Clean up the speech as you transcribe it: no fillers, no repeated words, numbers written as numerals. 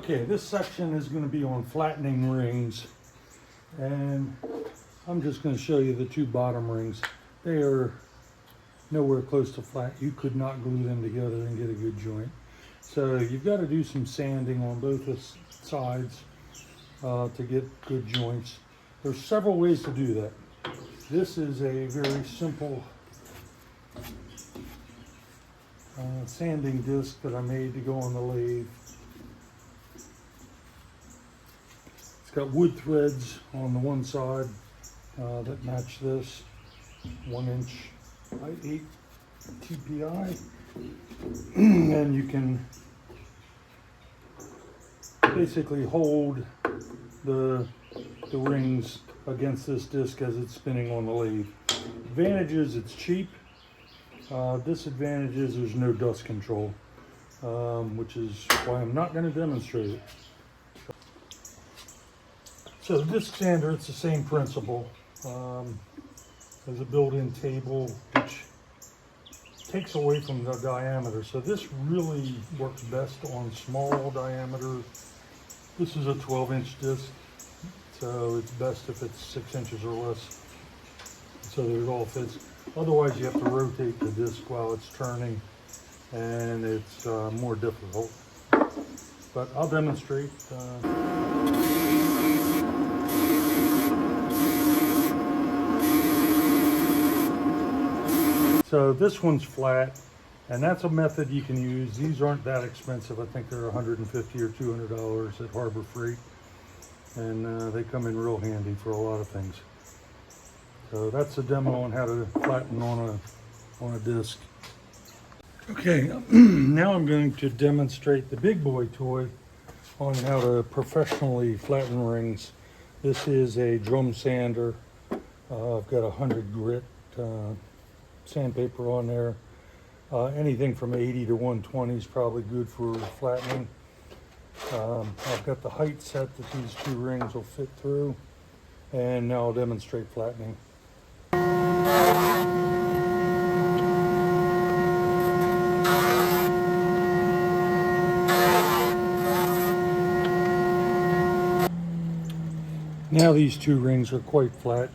Okay, this section is going to be on flattening rings, and I'm just going to show you the two bottom rings. They are nowhere close to flat. You could not glue them together and get a good joint. So you've got to do some sanding on both the sides to get good joints. There's several ways to do that. This is a very simple sanding disc that I made to go on the lathe. It's got wood threads on the one side that match this 1 inch by 8 TPI, and you can basically hold the rings against this disc as it's spinning on the lathe. Advantage is it's cheap. Disadvantage is there's no dust control, which is why I'm not going to demonstrate it. So the disc sander, it's the same principle. There's a built-in table which takes away from the diameter. So this really works best on small diameter. This is a 12-inch disc, so it's best if it's 6 inches or less, so that it all fits. Otherwise, you have to rotate the disc while it's turning, and it's more difficult. But I'll demonstrate. So this one's flat, and that's a method you can use. These aren't that expensive. I think they're $150 or $200 at Harbor Freight, and they come in real handy for a lot of things. So that's a demo on how to flatten on a disc. Okay, now I'm going to demonstrate the big boy toy on how to professionally flatten rings. This is a drum sander. I've got 100 grit sandpaper on there. Anything from 80 to 120 is probably good for flattening. I've got the height set that these two rings will fit through, and now I'll demonstrate flattening. Now these two rings are quite flat.